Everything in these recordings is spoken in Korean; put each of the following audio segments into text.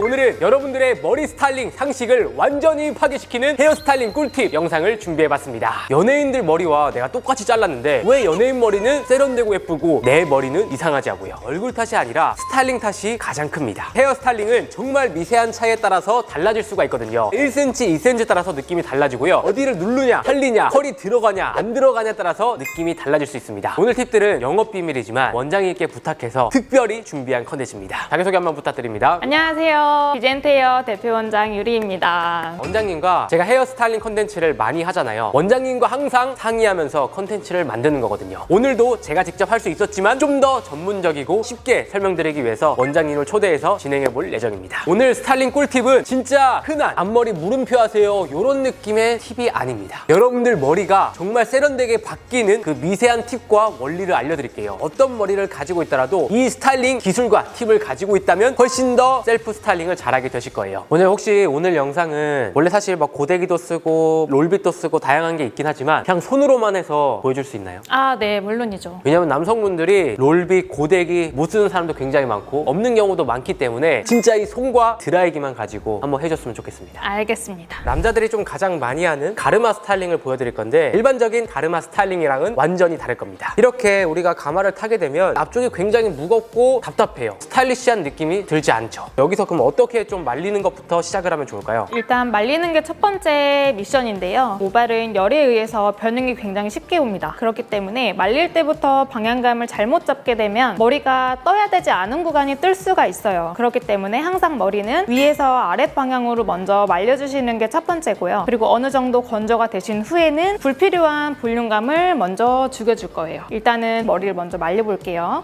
오늘은 여러분들의 머리 스타일링 상식을 완전히 파괴시키는 헤어스타일링 꿀팁 영상을 준비해봤습니다. 연예인들 머리와 내가 똑같이 잘랐는데 왜 연예인 머리는 세련되고 예쁘고 내 머리는 이상하지 하고요. 얼굴 탓이 아니라 스타일링 탓이 가장 큽니다. 헤어스타일링은 정말 미세한 차이에 따라서 달라질 수가 있거든요. 1cm, 2cm 따라서 느낌이 달라지고요. 어디를 누르냐, 살리냐, 컬이 들어가냐, 안 들어가냐에 따라서 느낌이 달라질 수 있습니다. 오늘 팁들은 영업비밀이지만 원장님께 부탁해서 특별히 준비한 컨텐츠입니다. 자기소개 한번 부탁드립니다. 안녕하세요. 비젠테이어 대표원장 유리입니다. 원장님과 제가 헤어스타일링 컨텐츠를 많이 하잖아요. 원장님과 항상 상의하면서 컨텐츠를 만드는 거거든요. 오늘도 제가 직접 할 수 있었지만 좀 더 전문적이고 쉽게 설명드리기 위해서 원장님을 초대해서 진행해 볼 예정입니다. 오늘 스타일링 꿀팁은 진짜 흔한 앞머리 물음표 하세요 이런 느낌의 팁이 아닙니다. 여러분들 머리가 정말 세련되게 바뀌는 그 미세한 팁과 원리를 알려드릴게요. 어떤 머리를 가지고 있더라도 이 스타일링 기술과 팁을 가지고 있다면 훨씬 더 셀프 스타일링을 잘하게 되실 거예요. 오늘 영상은 원래 사실 막 고데기도 쓰고 롤빗도 쓰고 다양한 게 있긴 하지만 그냥 손으로만 해서 보여줄 수 있나요? 네, 물론이죠. 왜냐면 남성분들이 롤빗, 고데기 못 쓰는 사람도 굉장히 많고 없는 경우도 많기 때문에 진짜 이 손과 드라이기만 가지고 한번 해줬으면 좋겠습니다. 알겠습니다. 남자들이 좀 가장 많이 하는 가르마 스타일링을 보여드릴 건데 일반적인 가르마 스타일링이랑은 완전히 다를 겁니다. 이렇게 우리가 가마를 타게 되면 앞쪽이 굉장히 무겁고 답답해요. 스타일리시한 느낌이 들지 않죠. 여기서 그럼 어떻게 좀 말리는 것부터 시작을 하면 좋을까요? 일단 말리는 게 첫 번째 미션인데요. 모발은 열에 의해서 변형이 굉장히 쉽게 옵니다. 그렇기 때문에 말릴 때부터 방향감을 잘못 잡게 되면 머리가 떠야 되지 않은 구간이 뜰 수가 있어요. 그렇기 때문에 항상 머리는 위에서 아랫 방향으로 먼저 말려주시는 게 첫 번째고요. 그리고 어느 정도 건조가 되신 후에는 불필요한 볼륨감을 먼저 죽여줄 거예요. 일단은 머리를 먼저 말려볼게요.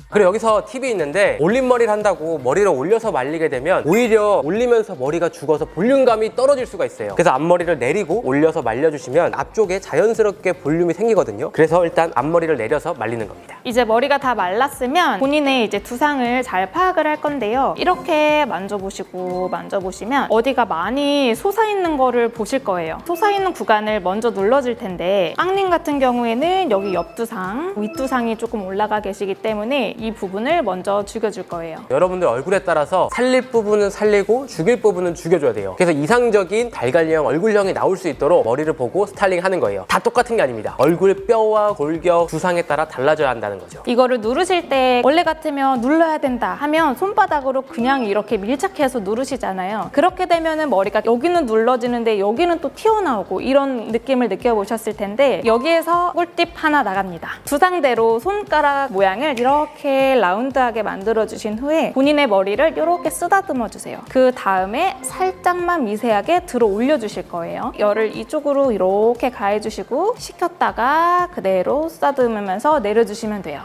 그리고 여기서 팁이 있는데 올림머리를 한다고 머리를 올려서 말리게 되면 오히려 올리면서 머리가 죽어서 볼륨감이 떨어질 수가 있어요. 그래서 앞머리를 내리고 올려서 말려주시면 앞쪽에 자연스럽게 볼륨이 생기거든요. 그래서 일단 앞머리를 내려서 말리는 겁니다. 이제 머리가 다 말랐으면 본인의 이제 두상을 잘 파악을 할 건데요. 이렇게 만져보시면 어디가 많이 솟아있는 거를 보실 거예요. 솟아있는 구간을 먼저 눌러줄 텐데 빵님 같은 경우에는 여기 옆두상, 윗두상이 조금 올라가 계시기 때문에 이 부분을 먼저 죽여줄 거예요. 여러분들 얼굴에 따라서 살릴 부분은 살리고 죽일 부분은 죽여줘야 돼요. 그래서 이상적인 달걀형, 얼굴형이 나올 수 있도록 머리를 보고 스타일링 하는 거예요. 다 똑같은 게 아닙니다. 얼굴 뼈와 골격, 두상에 따라 달라져야 한다는 거죠. 이거를 누르실 때 원래 같으면 눌러야 된다 하면 손바닥으로 그냥 이렇게 밀착해서 누르시잖아요. 그렇게 되면은 머리가 여기는 눌러지는데 여기는 또 튀어나오고 이런 느낌을 느껴보셨을 텐데 여기에서 꿀팁 하나 나갑니다. 두상대로 손가락 모양을 이렇게 라운드하게 만들어주신 후에 본인의 머리를 이렇게 쓰다듬어 주세요. 그 다음에 살짝만 미세하게 들어 올려주실 거예요. 열을 이쪽으로 이렇게 가해주시고 식혔다가 그대로 쓰다듬으면서 내려주시면 돼요.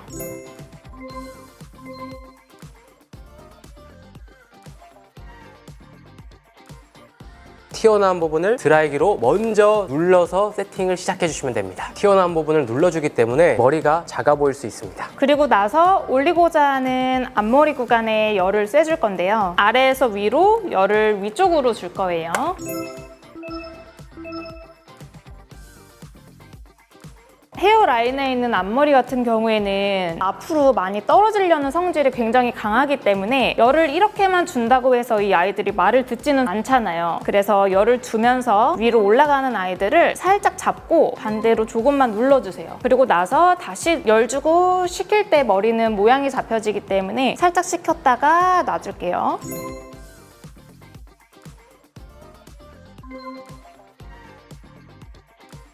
튀어나온 부분을 드라이기로 먼저 눌러서 세팅을 시작해 주시면 됩니다. 튀어나온 부분을 눌러주기 때문에 머리가 작아 보일 수 있습니다. 그리고 나서 올리고자 하는 앞머리 구간에 열을 쐬줄 건데요. 아래에서 위로 열을 위쪽으로 줄 거예요. 헤어라인에 있는 앞머리 같은 경우에는 앞으로 많이 떨어지려는 성질이 굉장히 강하기 때문에 열을 이렇게만 준다고 해서 이 아이들이 말을 듣지는 않잖아요. 그래서 열을 주면서 위로 올라가는 아이들을 살짝 잡고 반대로 조금만 눌러주세요. 그리고 나서 다시 열 주고 식힐 때 머리는 모양이 잡혀지기 때문에 살짝 식혔다가 놔줄게요.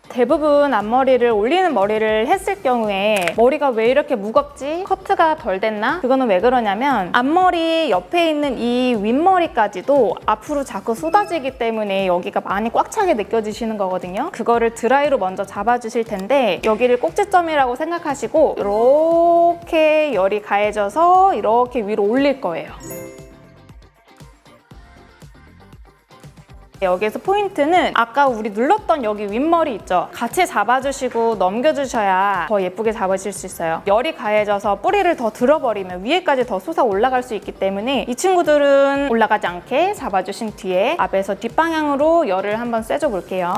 대부분 앞머리를 올리는 머리를 했을 경우에 머리가 왜 이렇게 무겁지? 커트가 덜 됐나? 그거는 왜 그러냐면 앞머리 옆에 있는 이 윗머리까지도 앞으로 자꾸 쏟아지기 때문에 여기가 많이 꽉 차게 느껴지시는 거거든요. 그거를 드라이로 먼저 잡아주실 텐데 여기를 꼭지점이라고 생각하시고 이렇게 열이 가해져서 이렇게 위로 올릴 거예요. 여기에서 포인트는 아까 우리 눌렀던 여기 윗머리 있죠? 같이 잡아주시고 넘겨주셔야 더 예쁘게 잡으실 수 있어요. 열이 가해져서 뿌리를 더 들어버리면 위에까지 더 솟아 올라갈 수 있기 때문에 이 친구들은 올라가지 않게 잡아주신 뒤에 앞에서 뒷방향으로 열을 한번 쐬줘 볼게요.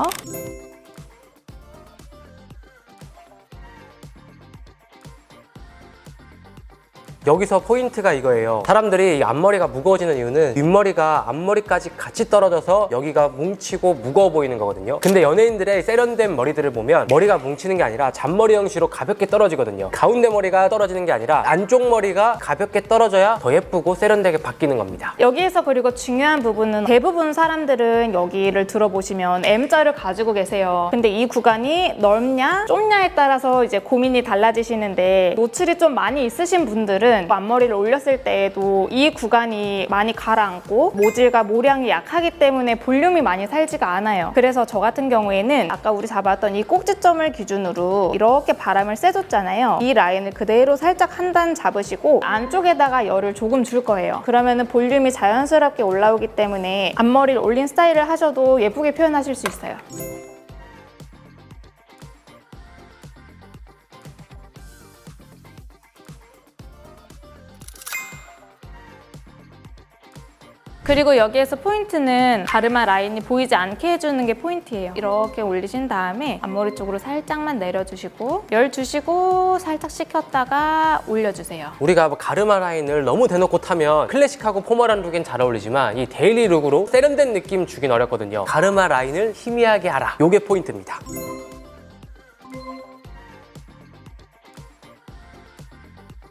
여기서 포인트가 이거예요. 사람들이 이 앞머리가 무거워지는 이유는 윗머리가 앞머리까지 같이 떨어져서 여기가 뭉치고 무거워 보이는 거거든요. 근데 연예인들의 세련된 머리들을 보면 머리가 뭉치는 게 아니라 잔머리 형식으로 가볍게 떨어지거든요. 가운데 머리가 떨어지는 게 아니라 안쪽 머리가 가볍게 떨어져야 더 예쁘고 세련되게 바뀌는 겁니다. 여기에서 그리고 중요한 부분은 대부분 사람들은 여기를 들어보시면 M자를 가지고 계세요. 근데 이 구간이 넓냐 좁냐에 따라서 이제 고민이 달라지시는데 노출이 좀 많이 있으신 분들은 앞머리를 올렸을 때에도 이 구간이 많이 가라앉고 모질과 모량이 약하기 때문에 볼륨이 많이 살지가 않아요. 그래서 저 같은 경우에는 아까 우리 잡았던 이 꼭지점을 기준으로 이렇게 바람을 쐬줬잖아요. 이 라인을 그대로 살짝 한 단 잡으시고 안쪽에다가 열을 조금 줄 거예요. 그러면은 볼륨이 자연스럽게 올라오기 때문에 앞머리를 올린 스타일을 하셔도 예쁘게 표현하실 수 있어요. 그리고 여기에서 포인트는 가르마 라인이 보이지 않게 해주는 게 포인트예요. 이렇게 올리신 다음에 앞머리 쪽으로 살짝만 내려주시고 열 주시고 살짝 식혔다가 올려주세요. 우리가 가르마 라인을 너무 대놓고 타면 클래식하고 포멀한 룩엔 잘 어울리지만 이 데일리 룩으로 세련된 느낌 주긴 어렵거든요. 가르마 라인을 희미하게 하라. 요게 포인트입니다.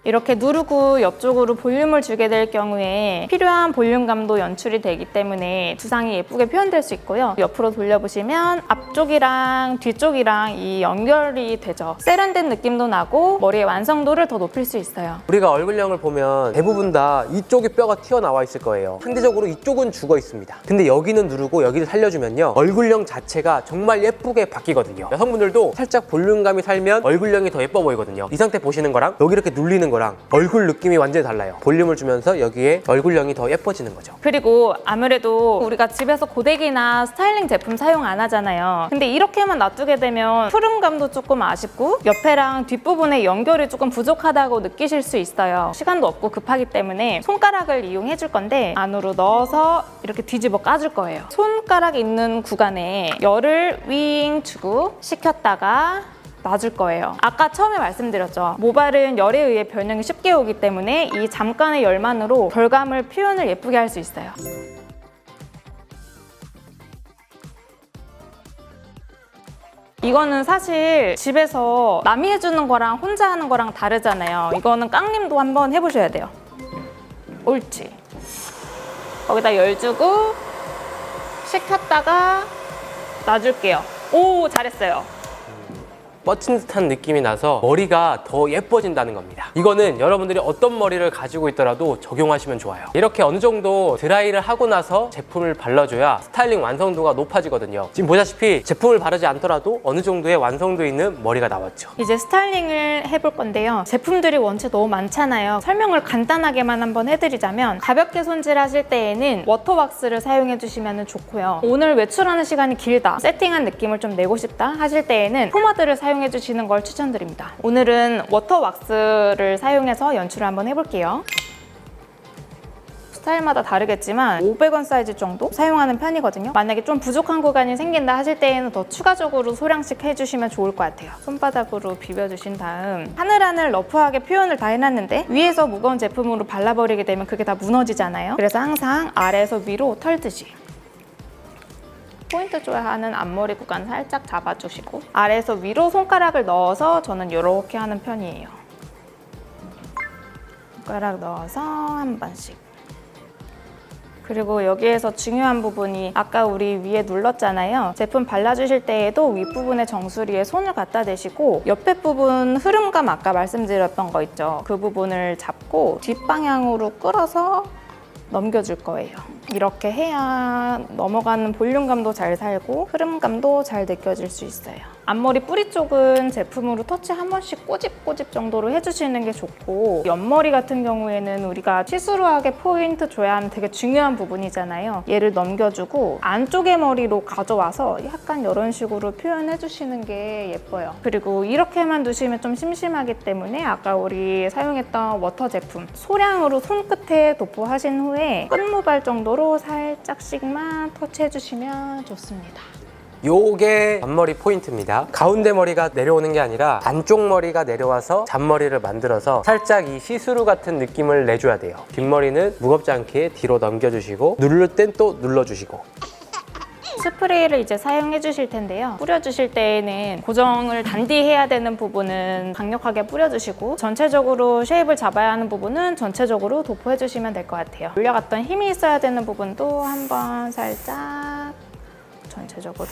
이렇게 누르고 옆쪽으로 볼륨을 주게 될 경우에 필요한 볼륨감도 연출이 되기 때문에 두상이 예쁘게 표현될 수 있고요. 옆으로 돌려보시면 앞쪽이랑 뒤쪽이랑 이 연결이 되죠. 세련된 느낌도 나고 머리의 완성도를 더 높일 수 있어요. 우리가 얼굴형을 보면 대부분 다 이쪽에 뼈가 튀어나와 있을 거예요. 상대적으로 이쪽은 죽어 있습니다. 근데 여기는 누르고 여기를 살려주면요, 얼굴형 자체가 정말 예쁘게 바뀌거든요. 여성분들도 살짝 볼륨감이 살면 얼굴형이 더 예뻐 보이거든요. 이 상태 보시는 거랑 여기 이렇게 눌리는 거랑 얼굴 느낌이 완전히 달라요. 볼륨을 주면서 여기에 얼굴형이 더 예뻐지는 거죠. 그리고 아무래도 우리가 집에서 고데기나 스타일링 제품 사용 안 하잖아요. 근데 이렇게만 놔두게 되면 푸름감도 조금 아쉽고 옆에랑 뒷부분의 연결이 조금 부족하다고 느끼실 수 있어요. 시간도 없고 급하기 때문에 손가락을 이용해 줄 건데 안으로 넣어서 이렇게 뒤집어 까줄 거예요. 손가락 있는 구간에 열을 윙 주고 식혔다가 놔줄 거예요. 아까 처음에 말씀드렸죠. 모발은 열에 의해 변형이 쉽게 오기 때문에 이 잠깐의 열만으로 결감을 표현을 예쁘게 할 수 있어요. 이거는 사실 집에서 남이 해주는 거랑 혼자 하는 거랑 다르잖아요. 이거는 깡님도 한번 해보셔야 돼요. 옳지. 거기다 열 주고 식혔다가 놔줄게요. 오, 잘했어요. 뻗친 듯한 느낌이 나서 머리가 더 예뻐진다는 겁니다. 이거는 여러분들이 어떤 머리를 가지고 있더라도 적용하시면 좋아요. 이렇게 어느 정도 드라이를 하고 나서 제품을 발라줘야 스타일링 완성도가 높아지거든요. 지금 보시다시피 제품을 바르지 않더라도 어느 정도의 완성도 있는 머리가 나왔죠. 이제 스타일링을 해볼 건데요. 제품들이 원체 너무 많잖아요. 설명을 간단하게만 한번 해드리자면 가볍게 손질하실 때에는 워터왁스를 사용해 주시면 좋고요. 오늘 외출하는 시간이 길다, 세팅한 느낌을 좀 내고 싶다 하실 때에는 포마드를 사용해 주시는 걸 추천드립니다. 오늘은 워터왁스를 사용해서 연출을 한번 해볼게요. 스타일마다 다르겠지만 500원 사이즈 정도 사용하는 편이거든요. 만약에 좀 부족한 구간이 생긴다 하실 때에는 더 추가적으로 소량씩 해주시면 좋을 것 같아요. 손바닥으로 비벼주신 다음 하늘하늘 러프하게 표현을 다 해놨는데 위에서 무거운 제품으로 발라버리게 되면 그게 다 무너지잖아요. 그래서 항상 아래에서 위로 털듯이 포인트 줘야 하는 앞머리 구간 살짝 잡아주시고 아래에서 위로 손가락을 넣어서 저는 이렇게 하는 편이에요. 손가락 넣어서 한 번씩. 그리고 여기에서 중요한 부분이 아까 우리 위에 눌렀잖아요. 제품 발라주실 때에도 윗부분의 정수리에 손을 갖다 대시고 옆에 부분 흐름감 아까 말씀드렸던 거 있죠. 그 부분을 잡고 뒷방향으로 끌어서 넘겨줄 거예요. 이렇게 해야 넘어가는 볼륨감도 잘 살고 흐름감도 잘 느껴질 수 있어요. 앞머리 뿌리 쪽은 제품으로 터치 한 번씩 꼬집꼬집 정도로 해주시는 게 좋고 옆머리 같은 경우에는 우리가 시스루하게 포인트 줘야 하는 되게 중요한 부분이잖아요. 얘를 넘겨주고 안쪽의 머리로 가져와서 약간 이런 식으로 표현해 주시는 게 예뻐요. 그리고 이렇게만 두시면 좀 심심하기 때문에 아까 우리 사용했던 워터 제품 소량으로 손끝에 도포하신 후에 끝모발 정도로 살짝씩만 터치해 주시면 좋습니다. 요게 앞머리 포인트입니다. 가운데 머리가 내려오는 게 아니라 안쪽 머리가 내려와서 잔머리를 만들어서 살짝 이 시스루 같은 느낌을 내줘야 돼요. 뒷머리는 무겁지 않게 뒤로 넘겨주시고 누를 땐 또 눌러주시고. 스프레이를 이제 사용해 주실 텐데요. 뿌려 주실 때에는 고정을 단디해야 되는 부분은 강력하게 뿌려 주시고 전체적으로 쉐입을 잡아야 하는 부분은 전체적으로 도포해 주시면 될 것 같아요. 올려갔던 힘이 있어야 되는 부분도 한번 살짝 전체적으로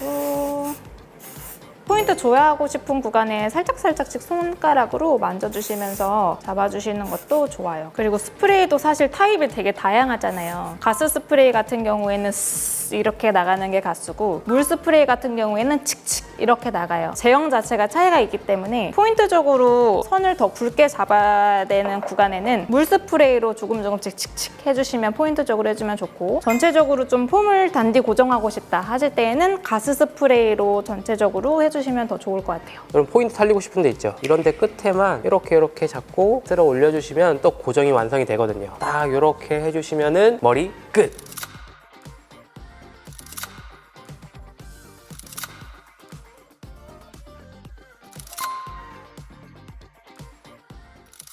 포인트 줘야 하고 싶은 구간에 살짝씩 손가락으로 만져주시면서 잡아주시는 것도 좋아요. 그리고 스프레이도 사실 타입이 되게 다양하잖아요. 가스 스프레이 같은 경우에는 스스 이렇게 나가는 게 가스고 물 스프레이 같은 경우에는 칙칙 이렇게 나가요. 제형 자체가 차이가 있기 때문에 포인트적으로 선을 더 굵게 잡아야 되는 구간에는 물 스프레이로 조금씩 칙칙 해주시면 포인트적으로 해주면 좋고 전체적으로 좀 폼을 단디 고정하고 싶다 하실 때에는 가스 스프레이로 전체적으로 해주시면 더 좋을 것 같아요. 그럼 포인트 살리고 싶은 데 있죠? 이런 데 끝에만 이렇게 잡고 쓸어 올려주시면 또 고정이 완성이 되거든요. 딱 이렇게 해주시면은 머리 끝!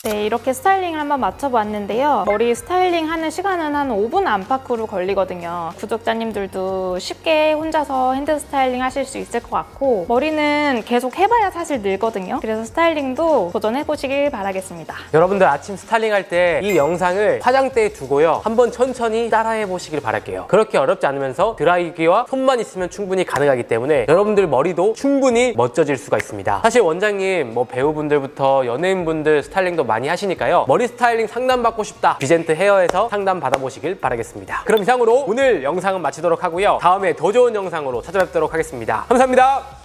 네, 이렇게 스타일링을 한번 맞춰봤는데요. 머리 스타일링 하는 시간은 한 5분 안팎으로 걸리거든요. 구독자님들도 쉽게 혼자서 핸드 스타일링 하실 수 있을 것 같고 머리는 계속 해봐야 사실 늘거든요. 그래서 스타일링도 도전해보시길 바라겠습니다. 여러분들 아침 스타일링 할 때 이 영상을 화장대에 두고요. 한번 천천히 따라해보시길 바랄게요. 그렇게 어렵지 않으면서 드라이기와 손만 있으면 충분히 가능하기 때문에 여러분들 머리도 충분히 멋져질 수가 있습니다. 사실 원장님, 배우분들부터 연예인분들 스타일링도 많이 하시니까요. 머리 스타일링 상담 받고 싶다. 비젠트 헤어에서 상담 받아보시길 바라겠습니다. 그럼 이상으로 오늘 영상은 마치도록 하고요. 다음에 더 좋은 영상으로 찾아뵙도록 하겠습니다. 감사합니다.